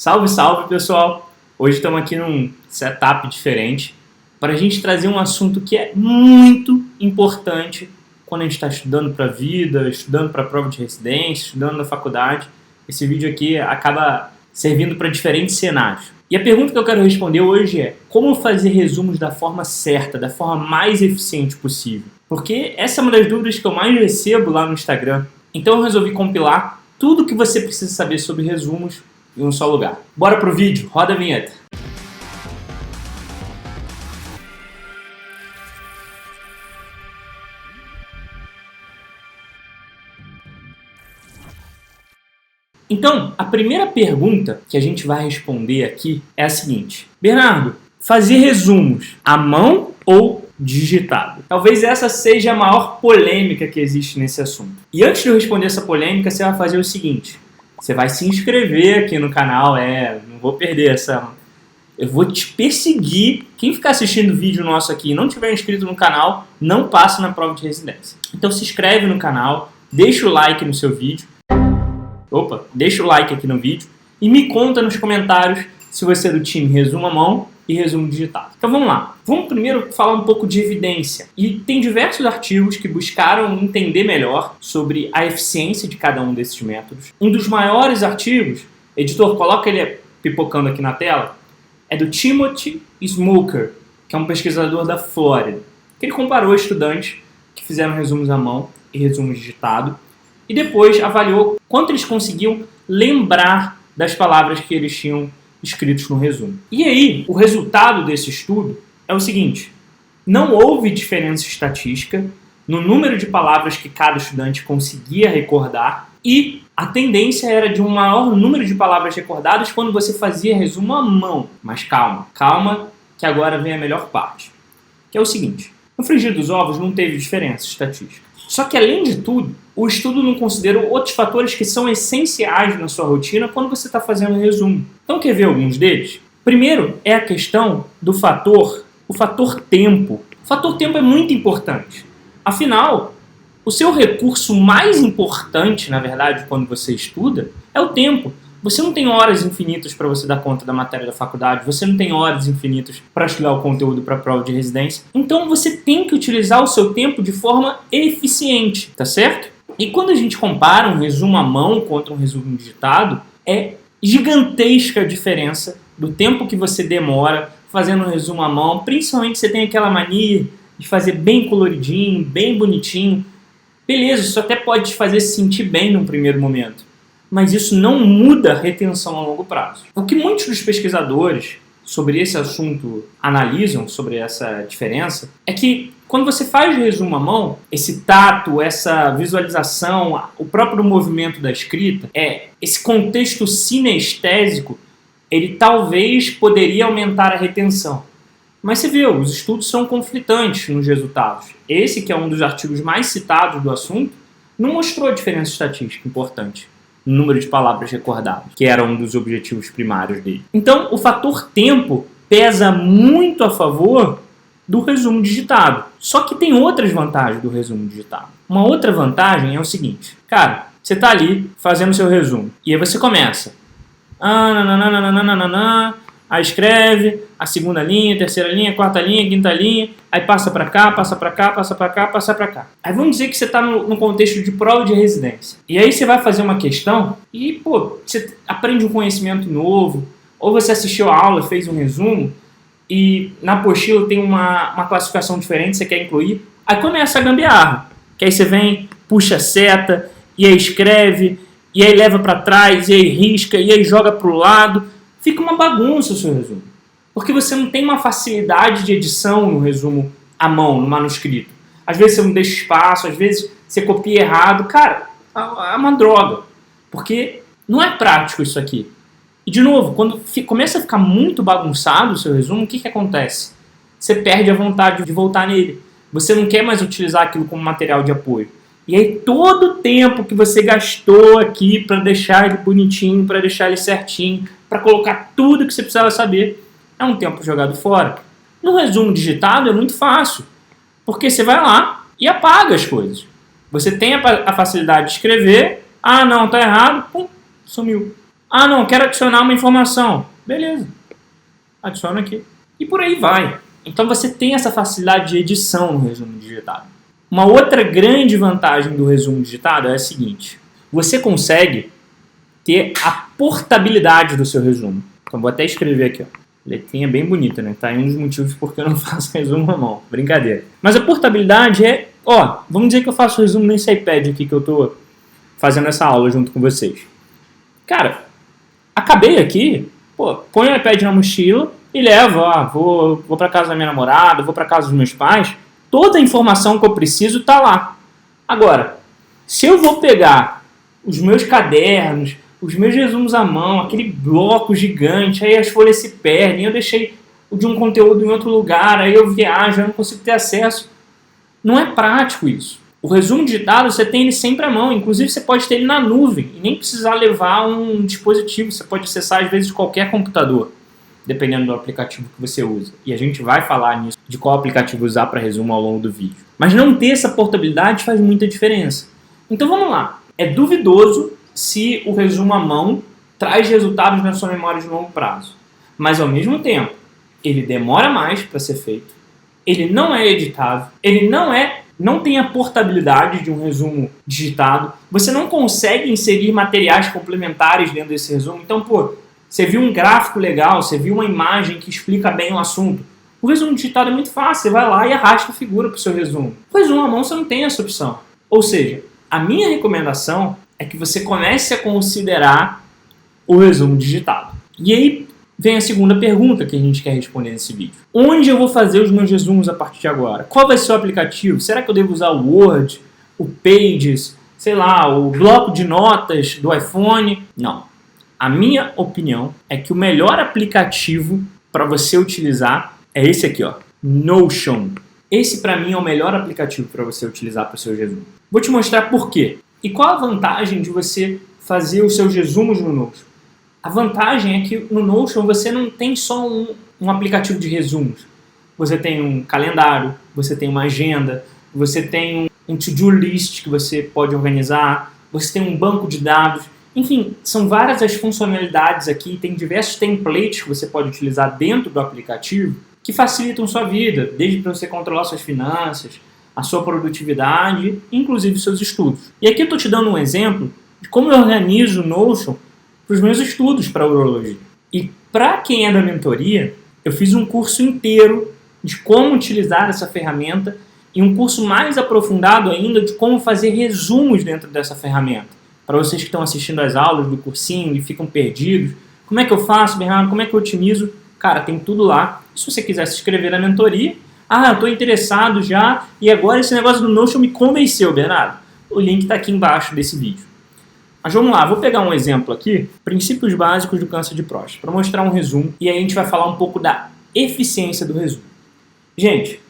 Salve, salve, pessoal! Hoje estamos aqui num setup diferente para a gente trazer um assunto que é muito importante quando a gente está estudando para a vida, estudando para a prova de residência, estudando na faculdade. Esse vídeo aqui acaba servindo para diferentes cenários. E a pergunta que eu quero responder hoje é: como fazer resumos da forma certa, da forma mais eficiente possível? Porque essa é uma das dúvidas que eu mais recebo lá no Instagram. Então eu resolvi compilar tudo o que você precisa saber sobre resumos em um só lugar. Bora pro vídeo, roda a vinheta. Então, a primeira pergunta que a gente vai responder aqui é a seguinte: Bernardo, fazer resumos à mão ou digitado? Talvez essa seja a maior polêmica que existe nesse assunto. E antes de eu responder essa polêmica, você vai fazer o seguinte: você vai se inscrever aqui no canal, não vou perder essa... Eu vou te perseguir. Quem ficar assistindo o vídeo nosso aqui e não tiver inscrito no canal, não passa na prova de residência. Então se inscreve no canal, deixa o like no seu vídeo. Deixa o like aqui no vídeo e me conta nos comentários se você é do time resumo à mão e resumo digitado. Então vamos lá. Vamos primeiro falar um pouco de evidência. E tem diversos artigos que buscaram entender melhor sobre a eficiência de cada um desses métodos. Um dos maiores artigos, editor, coloca ele pipocando aqui na tela, é do Timothy Smoker, que é um pesquisador da Flórida. Ele comparou estudantes que fizeram resumos à mão e resumo digitado e depois avaliou quanto eles conseguiam lembrar das palavras que eles tinham escritos no resumo. E aí, o resultado desse estudo é o seguinte: não houve diferença estatística no número de palavras que cada estudante conseguia recordar e a tendência era de um maior número de palavras recordadas quando você fazia resumo à mão. Mas calma, que agora vem a melhor parte, que é o seguinte: no frigir dos ovos não teve diferença estatística. Só que, além de tudo, o estudo não considerou outros fatores que são essenciais na sua rotina quando você está fazendo um resumo. Então, quer ver alguns deles? Primeiro é a questão do fator tempo. O fator tempo é muito importante. Afinal, o seu recurso mais importante, na verdade, quando você estuda, é o tempo. Você não tem horas infinitas para você dar conta da matéria da faculdade, você não tem horas infinitas para estudar o conteúdo para a prova de residência. Então você tem que utilizar o seu tempo de forma eficiente, tá certo? E quando a gente compara um resumo à mão contra um resumo digitado, é gigantesca a diferença do tempo que você demora fazendo um resumo à mão. Principalmente você tem aquela mania de fazer bem coloridinho, bem bonitinho. Beleza, isso até pode te fazer se sentir bem num primeiro momento, mas isso não muda a retenção a longo prazo. O que muitos dos pesquisadores sobre esse assunto analisam, sobre essa diferença, é que quando você faz resumo à mão, esse tato, essa visualização, o próprio movimento da escrita, esse contexto sinestésico, ele talvez poderia aumentar a retenção. Mas você vê, os estudos são conflitantes nos resultados. Esse, que é um dos artigos mais citados do assunto, não mostrou diferença estatística importante no número de palavras recordadas, que era um dos objetivos primários dele. Então, o fator tempo pesa muito a favor do resumo digitado. Só que tem outras vantagens do resumo digitado. Uma outra vantagem é o seguinte: cara, você está ali fazendo seu resumo, e aí você começa. Aí escreve a segunda linha, terceira linha, quarta linha, quinta linha, aí passa para cá, passa para cá, passa para cá, passa para cá. Aí vamos dizer que você está no contexto de prova de residência. E aí você vai fazer uma questão e, você aprende um conhecimento novo, ou você assistiu a aula, fez um resumo, e na apostila tem uma classificação diferente, você quer incluir. Aí começa a gambiarra, que aí você vem, puxa a seta, e aí escreve, e aí leva para trás, e aí risca, e aí joga para o lado. Fica uma bagunça o seu resumo, porque você não tem uma facilidade de edição no resumo à mão, no manuscrito. Às vezes você não deixa espaço, às vezes você copia errado. Cara, é uma droga, porque não é prático isso aqui. E, de novo, quando começa a ficar muito bagunçado o seu resumo, o que acontece? Você perde a vontade de voltar nele. Você não quer mais utilizar aquilo como material de apoio. E aí todo o tempo que você gastou aqui para deixar ele bonitinho, para deixar ele certinho, para colocar tudo que você precisava saber, é um tempo jogado fora. No resumo digitado é muito fácil, porque você vai lá e apaga as coisas. Você tem a facilidade de escrever, não, tá errado, pum, sumiu. Ah, não, quero adicionar uma informação. Beleza, adiciona aqui. E por aí vai. Então você tem essa facilidade de edição no resumo digitado. Uma outra grande vantagem do resumo digitado é a seguinte: você consegue ter a portabilidade do seu resumo. Então vou até escrever aqui, ó. Letrinha bem bonita, né? Tá aí um dos motivos porque eu não faço resumo à mão. Brincadeira. Mas a portabilidade é, ó, vamos dizer que eu faço resumo nesse iPad aqui que eu tô fazendo essa aula junto com vocês. Cara, acabei aqui, pô, põe o iPad na mochila e levo, ó, vou pra casa da minha namorada, vou pra casa dos meus pais, toda a informação que eu preciso tá lá. Agora, se eu vou pegar os meus cadernos, os meus resumos à mão, aquele bloco gigante, aí as folhas se perdem, eu deixei de um conteúdo em outro lugar, aí eu viajo, eu não consigo ter acesso. Não é prático isso. O resumo digitado você tem ele sempre à mão, inclusive você pode ter ele na nuvem e nem precisar levar um dispositivo, você pode acessar às vezes de qualquer computador, dependendo do aplicativo que você usa. E a gente vai falar nisso, de qual aplicativo usar para resumo ao longo do vídeo. Mas não ter essa portabilidade faz muita diferença. Então vamos lá. É duvidoso se o resumo à mão traz resultados na sua memória de longo prazo. Mas ao mesmo tempo, ele demora mais para ser feito, ele não é editável, ele não tem a portabilidade de um resumo digitado, você não consegue inserir materiais complementares dentro desse resumo. Então, pô, você viu um gráfico legal, você viu uma imagem que explica bem o assunto. O resumo digitado é muito fácil, você vai lá e arrasta a figura para o seu resumo. O resumo à mão você não tem essa opção. Ou seja, a minha recomendação é que você comece a considerar o resumo digitado. E aí vem a segunda pergunta que a gente quer responder nesse vídeo. Onde eu vou fazer os meus resumos a partir de agora? Qual vai ser o aplicativo? Será que eu devo usar o Word, o Pages, sei lá, o bloco de notas do iPhone? Não. A minha opinião é que o melhor aplicativo para você utilizar é esse aqui, ó, Notion. Esse para mim é o melhor aplicativo para você utilizar para o seu resumo. Vou te mostrar por quê. E qual a vantagem de você fazer os seus resumos no Notion? A vantagem é que no Notion você não tem só um aplicativo de resumos. Você tem um calendário, você tem uma agenda, você tem um to-do list que você pode organizar, você tem um banco de dados. Enfim, são várias as funcionalidades aqui, tem diversos templates que você pode utilizar dentro do aplicativo que facilitam sua vida, desde para você controlar suas finanças, a sua produtividade, inclusive seus estudos. E aqui eu estou te dando um exemplo de como eu organizo o Notion para os meus estudos para urologia. E para quem é da mentoria, eu fiz um curso inteiro de como utilizar essa ferramenta e um curso mais aprofundado ainda de como fazer resumos dentro dessa ferramenta. Para vocês que estão assistindo às aulas do cursinho e ficam perdidos, como é que eu faço, Bernardo? Como é que eu otimizo? Cara, tem tudo lá. Se você quiser se inscrever na mentoria, eu estou interessado já e agora esse negócio do Notion me convenceu, Bernardo. O link está aqui embaixo desse vídeo. Mas vamos lá, vou pegar um exemplo aqui, princípios básicos do câncer de próstata, para mostrar um resumo e aí a gente vai falar um pouco da eficiência do resumo. Gente,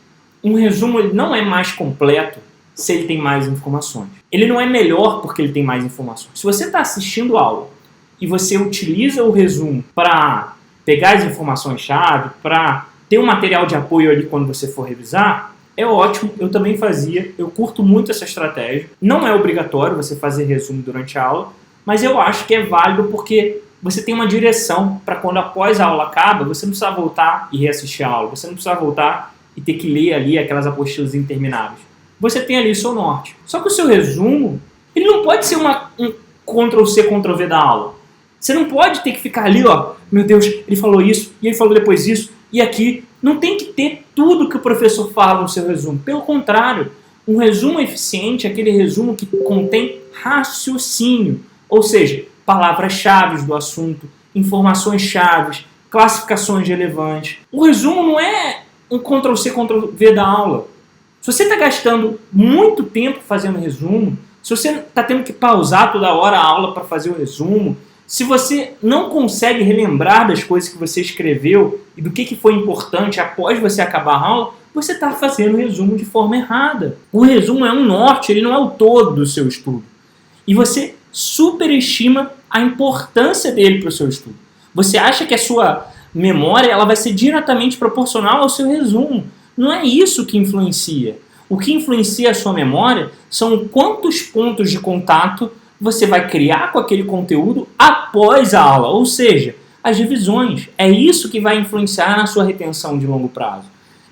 um resumo ele não é mais completo se ele tem mais informações. Ele não é melhor porque ele tem mais informações. Se você está assistindo a aula e você utiliza o resumo para pegar as informações-chave, para ter um material de apoio ali quando você for revisar, é ótimo, eu também fazia, eu curto muito essa estratégia. Não é obrigatório você fazer resumo durante a aula, mas eu acho que é válido porque você tem uma direção para quando após a aula acaba, você não precisa voltar e reassistir a aula, você não precisa voltar e ter que ler ali aquelas apostilas intermináveis. Você tem ali o seu norte. Só que o seu resumo, ele não pode ser um Ctrl+C, Ctrl+V da aula. Você não pode ter que ficar ali, ó, meu Deus, ele falou isso, e ele falou depois isso, e aqui. Não tem que ter tudo que o professor fala no seu resumo. Pelo contrário, um resumo eficiente é aquele resumo que contém raciocínio, ou seja, palavras-chave do assunto, informações-chave, classificações relevantes. O resumo não é um Ctrl+C, Ctrl+V da aula. Se você está gastando muito tempo fazendo resumo, se você está tendo que pausar toda hora a aula para fazer o resumo, se você não consegue relembrar das coisas que você escreveu e do que foi importante após você acabar a aula, você está fazendo o resumo de forma errada. O resumo é um norte, ele não é o todo do seu estudo. E você superestima a importância dele para o seu estudo. Você acha que a sua memória ela vai ser diretamente proporcional ao seu resumo. Não é isso que influencia. O que influencia a sua memória são quantos pontos de contato você vai criar com aquele conteúdo após a aula, ou seja, as revisões. É isso que vai influenciar na sua retenção de longo prazo.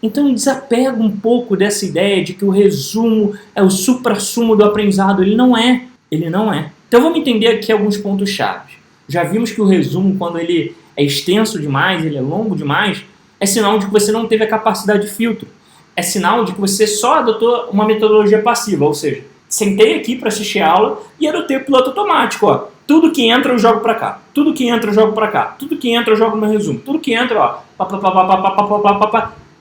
Então desapega um pouco dessa ideia de que o resumo é o suprassumo do aprendizado. Ele não é. Ele não é. Então vamos entender aqui alguns pontos chave. Já vimos que o resumo, quando ele é extenso demais, ele é longo demais, é sinal de que você não teve a capacidade de filtro. É sinal de que você só adotou uma metodologia passiva, ou seja, sentei aqui para assistir a aula e adotei o piloto automático. Ó. Tudo que entra eu jogo para cá, tudo que entra eu jogo para cá, tudo que entra eu jogo no resumo, tudo que entra, ó,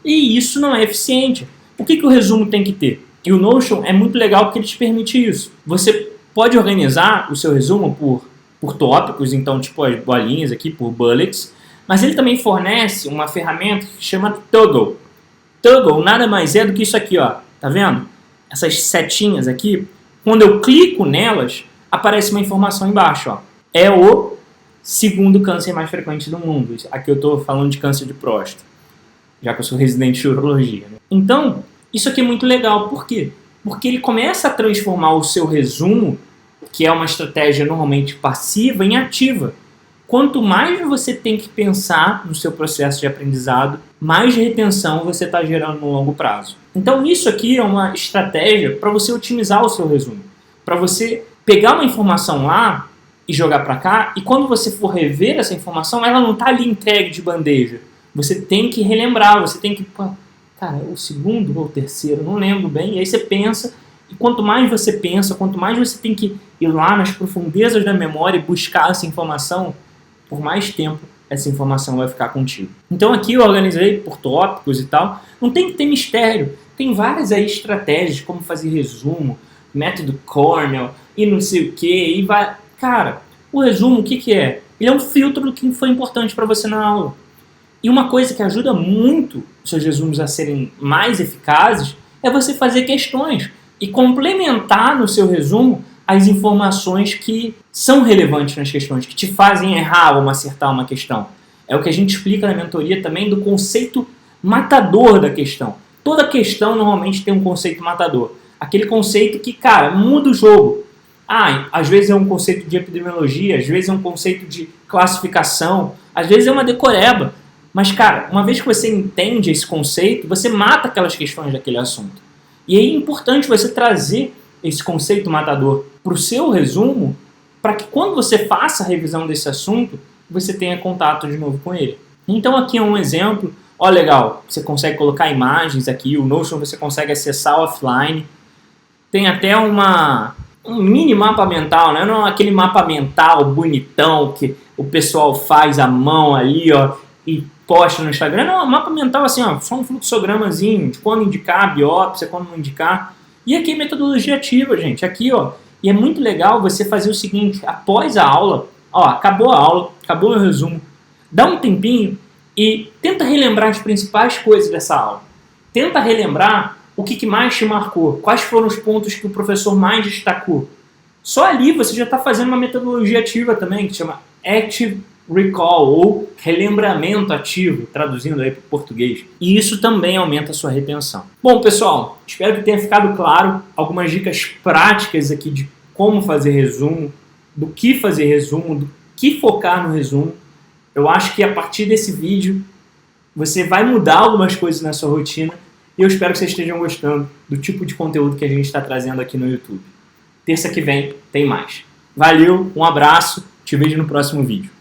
e isso não é eficiente. O que o resumo tem que ter? E o Notion é muito legal porque ele te permite isso. Você pode organizar o seu resumo por tópicos, então tipo as bolinhas aqui, por bullets, mas ele também fornece uma ferramenta que se chama Toggle. Toggle nada mais é do que isso aqui, ó. Tá vendo? Essas setinhas aqui, quando eu clico nelas, aparece uma informação embaixo, ó. É o segundo câncer mais frequente do mundo. Aqui eu estou falando de câncer de próstata, já que eu sou residente de urologia. Né? Então, isso aqui é muito legal. Por quê? Porque ele começa a transformar o seu resumo, que é uma estratégia normalmente passiva, em ativa. Quanto mais você tem que pensar no seu processo de aprendizado, mais retenção você está gerando no longo prazo. Então isso aqui é uma estratégia para você otimizar o seu resumo. Para você pegar uma informação lá e jogar para cá, e quando você for rever essa informação, ela não está ali entregue de bandeja. Você tem que relembrar, você tem que... Cara, o segundo ou o terceiro, não lembro bem, e aí você pensa, e quanto mais você pensa, quanto mais você tem que ir lá nas profundezas da memória e buscar essa informação, por mais tempo essa informação vai ficar contigo. Então aqui eu organizei por tópicos e tal. Não tem que ter mistério. Tem várias aí estratégias de como fazer resumo, método Cornell e não sei o que. E vai... Cara, o resumo o que é? Ele é um filtro do que foi importante para você na aula. E uma coisa que ajuda muito os seus resumos a serem mais eficazes é você fazer questões e complementar no seu resumo as informações que são relevantes nas questões, que te fazem errar ou acertar uma questão. É o que a gente explica na mentoria também do conceito matador da questão. Toda questão normalmente tem um conceito matador. Aquele conceito que, cara, muda o jogo. Às vezes é um conceito de epidemiologia, às vezes é um conceito de classificação, às vezes é uma decoreba. Mas, cara, uma vez que você entende esse conceito, você mata aquelas questões daquele assunto. E é importante você trazer esse conceito matador para o seu resumo, para que quando você faça a revisão desse assunto, você tenha contato de novo com ele. Então aqui é um exemplo, ó, legal, você consegue colocar imagens aqui, o Notion você consegue acessar offline, tem até um mini mapa mental, né? Não aquele mapa mental bonitão que o pessoal faz à mão ali, ó, e posta no Instagram, não, um mapa mental assim, ó, só um fluxogramazinho de quando indicar a biópsia, quando não indicar. E aqui é metodologia ativa, gente. Aqui, ó, e é muito legal você fazer o seguinte, após a aula, ó, acabou a aula, acabou o resumo, dá um tempinho e tenta relembrar as principais coisas dessa aula. Tenta relembrar o que mais te marcou, quais foram os pontos que o professor mais destacou. Só ali você já está fazendo uma metodologia ativa também, que chama Active Recall, ou relembramento ativo, traduzindo aí para o português. E isso também aumenta a sua retenção. Bom, pessoal, espero que tenha ficado claro algumas dicas práticas aqui de como fazer resumo, do que fazer resumo, do que focar no resumo. Eu acho que a partir desse vídeo você vai mudar algumas coisas na sua rotina e eu espero que vocês estejam gostando do tipo de conteúdo que a gente está trazendo aqui no YouTube. Terça que vem tem mais. Valeu, um abraço, te vejo no próximo vídeo.